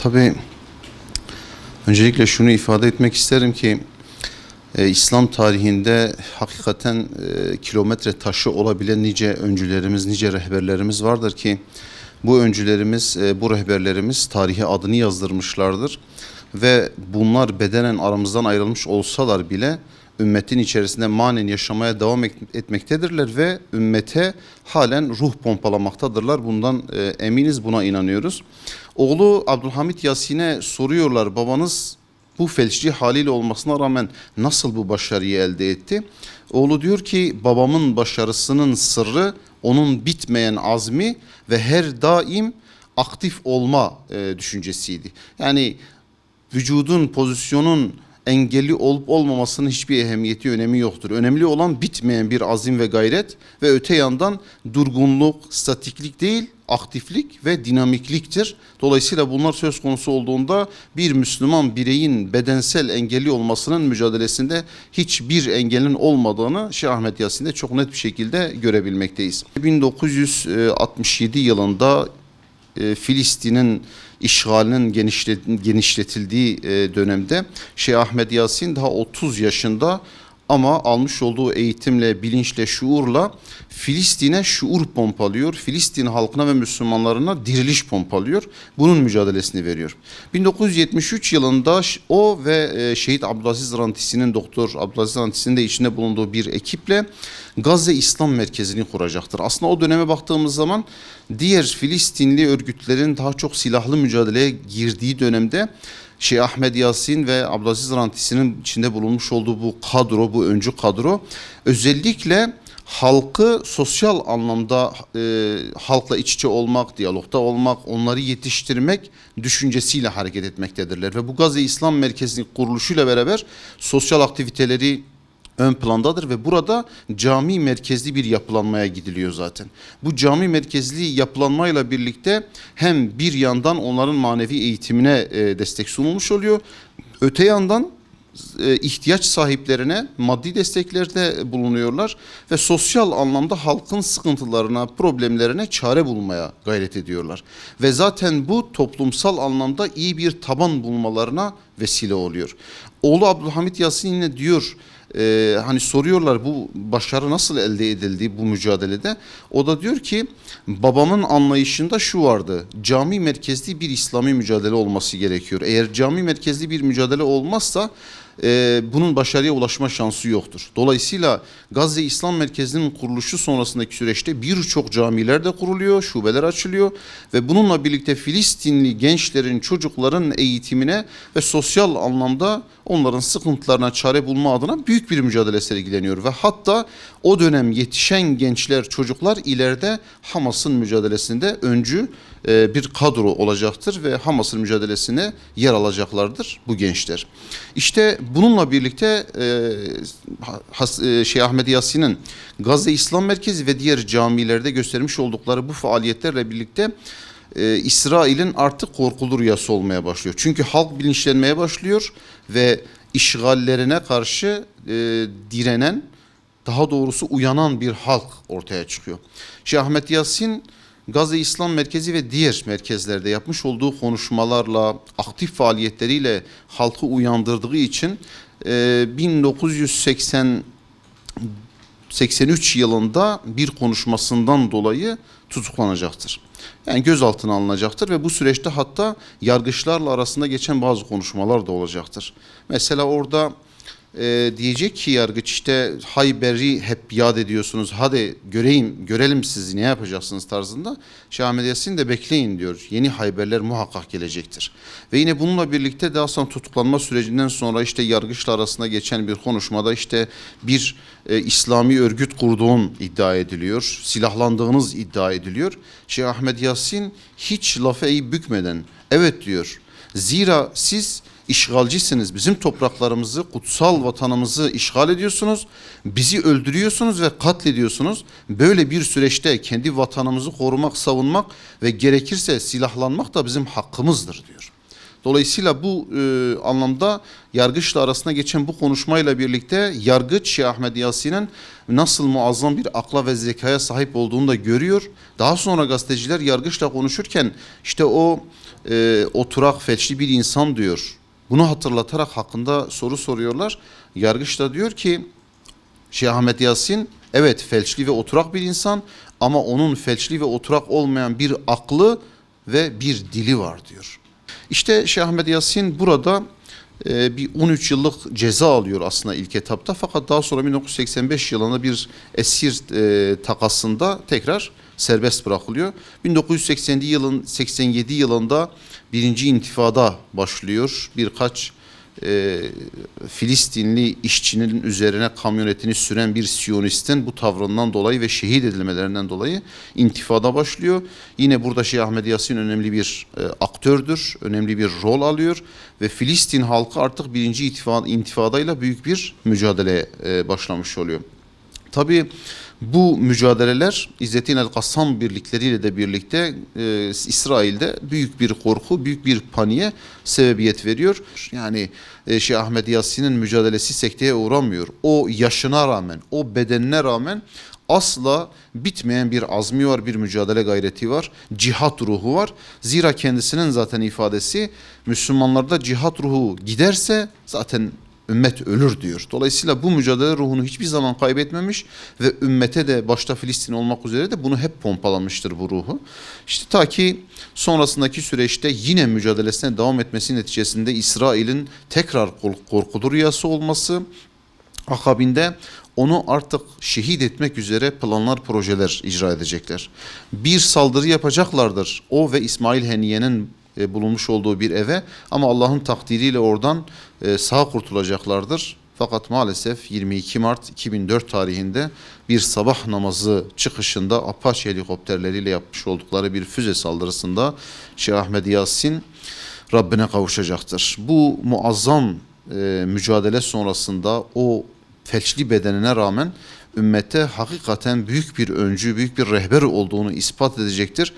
Tabii öncelikle şunu ifade etmek isterim ki İslam tarihinde hakikaten kilometre taşı olabilen nice öncülerimiz, nice rehberlerimiz vardır ki bu öncülerimiz, bu rehberlerimiz tarihe adını yazdırmışlardır. Ve bunlar bedenen aramızdan ayrılmış olsalar bile ümmetin içerisinde manen yaşamaya devam etmektedirler ve ümmete halen ruh pompalamaktadırlar. Bundan eminiz, buna inanıyoruz. Oğlu Abdülhamit Yasin'e soruyorlar, babanız bu felçli haliyle olmasına rağmen nasıl bu başarıyı elde etti? Oğlu diyor ki babamın başarısının sırrı onun bitmeyen azmi ve her daim aktif olma düşüncesiydi. Yani vücudun, pozisyonun engelli olup olmamasının hiçbir ehemmiyeti, önemi yoktur. Önemli olan bitmeyen bir azim ve gayret ve öte yandan durgunluk, statiklik değil, aktiflik ve dinamikliktir. Dolayısıyla bunlar söz konusu olduğunda bir Müslüman bireyin bedensel engelli olmasının mücadelesinde hiçbir engelin olmadığını Şeyh Ahmet Yasin'de çok net bir şekilde görebilmekteyiz. 1967 yılında Filistin'in işgalinin genişletildiği dönemde Şeyh Ahmet Yasin daha 30 yaşında ama almış olduğu eğitimle, bilinçle, şuurla Filistin'e şuur pompalıyor. Filistin halkına ve Müslümanlarına diriliş pompalıyor. Bunun mücadelesini veriyor. 1973 yılında o ve Şehit Abdülaziz Rantisi'nin, Doktor Abdülaziz Rantisi'nin de içinde bulunduğu bir ekiple Gazze İslam Merkezi'ni kuracaktır. Aslında o döneme baktığımız zaman diğer Filistinli örgütlerin daha çok silahlı mücadeleye girdiği dönemde Şeyh Ahmet Yasin ve Abdülaziz Rantisi'nin içinde bulunmuş olduğu bu kadro, bu öncü kadro özellikle halkı sosyal anlamda halkla iç içe olmak, diyalogda olmak, onları yetiştirmek düşüncesiyle hareket etmektedirler. Ve bu Gazze İslam Merkezi'nin kuruluşuyla beraber sosyal aktiviteleri ön plandadır ve burada cami merkezli bir yapılanmaya gidiliyor zaten. Bu cami merkezli yapılanmayla birlikte hem bir yandan onların manevi eğitimine destek sunulmuş oluyor. Öte yandan ihtiyaç sahiplerine maddi desteklerde bulunuyorlar ve sosyal anlamda halkın sıkıntılarına, problemlerine çare bulmaya gayret ediyorlar. Ve zaten bu toplumsal anlamda iyi bir taban bulmalarına vesile oluyor. Oğlu Abdülhamit Yasin yine diyor, hani soruyorlar bu başarı nasıl elde edildi bu mücadelede. O da diyor ki babamın anlayışında şu vardı: cami merkezli bir İslami mücadele olması gerekiyor. Eğer cami merkezli bir mücadele olmazsa bunun başarıya ulaşma şansı yoktur. Dolayısıyla Gazze İslam Merkezi'nin kuruluşu sonrasındaki süreçte birçok camiler de kuruluyor, şubeler açılıyor ve bununla birlikte Filistinli gençlerin, çocukların eğitimine ve sosyal anlamda onların sıkıntılarına çare bulma adına büyük bir mücadele sergileniyor ve hatta o dönem yetişen gençler, çocuklar ileride Hamas'ın mücadelesinde öncü bir kadro olacaktır ve Hamas'ın mücadelesine yer alacaklardır bu gençler. İşte bununla birlikte Şeyh Ahmet Yasin'in Gazze İslam Merkezi ve diğer camilerde göstermiş oldukları bu faaliyetlerle birlikte İsrail'in artık korkulu rüyası olmaya başlıyor. Çünkü halk bilinçlenmeye başlıyor ve işgallerine karşı direnen, daha doğrusu uyanan bir halk ortaya çıkıyor. Şeyh Ahmet Yasin Gazze İslam Merkezi ve diğer merkezlerde yapmış olduğu konuşmalarla, aktif faaliyetleriyle halkı uyandırdığı için 1983 yılında bir konuşmasından dolayı tutuklanacaktır. Yani gözaltına alınacaktır ve bu süreçte hatta yargıçlarla arasında geçen bazı konuşmalar da olacaktır. Mesela orada diyecek ki yargıç, işte Hayber'i hep yad ediyorsunuz, hadi görelim sizi ne yapacaksınız tarzında. Şeyh Ahmet Yasin de bekleyin diyor, yeni Hayberler muhakkak gelecektir. Ve yine bununla birlikte daha sonra tutuklanma sürecinden sonra işte yargıçla arasında geçen bir konuşmada işte bir İslami örgüt kurduğun iddia ediliyor, silahlandığınız iddia ediliyor. Şeyh Ahmet Yasin hiç lafı eğip bükmeden evet diyor, zira siz işgalcisiniz. Bizim topraklarımızı, kutsal vatanımızı işgal ediyorsunuz. Bizi öldürüyorsunuz ve katlediyorsunuz. Böyle bir süreçte kendi vatanımızı korumak, savunmak ve gerekirse silahlanmak da bizim hakkımızdır diyor. Dolayısıyla bu anlamda yargıçla arasında geçen bu konuşmayla birlikte yargıç Şeyh Ahmet Yasin'in nasıl muazzam bir akla ve zekaya sahip olduğunu da görüyor. Daha sonra gazeteciler yargıçla konuşurken işte o oturak, felçli bir insan diyor. Bunu hatırlatarak hakkında soru soruyorlar. Yargıç da diyor ki Şeyh Ahmet Yasin evet felçli ve oturak bir insan ama onun felçli ve oturak olmayan bir aklı ve bir dili var diyor. İşte Şeyh Ahmet Yasin burada bir 13 yıllık ceza alıyor aslında ilk etapta, fakat daha sonra 1985 yılında bir esir takasında tekrar serbest bırakılıyor. 1987 yılında birinci intifada başlıyor. Birkaç Filistinli işçinin üzerine kamyonetini süren bir Siyonistin bu tavrından dolayı ve şehit edilmelerinden dolayı intifada başlıyor. Yine burada Şeyh Ahmed Yasin önemli bir aktördür, önemli bir rol alıyor ve Filistin halkı artık birinci intifadayla büyük bir mücadeleye başlamış oluyor. Tabii bu mücadeleler İzzettin el-Kassam birlikleriyle de birlikte İsrail'de büyük bir korku, büyük bir paniğe sebebiyet veriyor. Yani Şeyh Ahmed Yasin'in mücadelesi sekteye uğramıyor. O yaşına rağmen, o bedenine rağmen asla bitmeyen bir azmi var, bir mücadele gayreti var, cihat ruhu var. Zira kendisinin zaten ifadesi Müslümanlarda cihat ruhu giderse zaten ümmet ölür diyor. Dolayısıyla bu mücadele ruhunu hiçbir zaman kaybetmemiş ve ümmete de başta Filistin olmak üzere de bunu hep pompalamıştır bu ruhu. İşte ta ki sonrasındaki süreçte yine mücadelesine devam etmesi neticesinde İsrail'in tekrar korkulu rüyası olması, akabinde onu artık şehit etmek üzere planlar, projeler icra edecekler. Bir saldırı yapacaklardır o ve İsmail Haniye'nin bulunmuş olduğu bir eve, ama Allah'ın takdiriyle oradan sağ kurtulacaklardır. Fakat maalesef 22 Mart 2004 tarihinde bir sabah namazı çıkışında Apache helikopterleriyle yapmış oldukları bir füze saldırısında Şeyh Ahmed Yasin Rabbine kavuşacaktır. Bu muazzam mücadele sonrasında o felçli bedenine rağmen ümmete hakikaten büyük bir öncü, büyük bir rehber olduğunu ispat edecektir.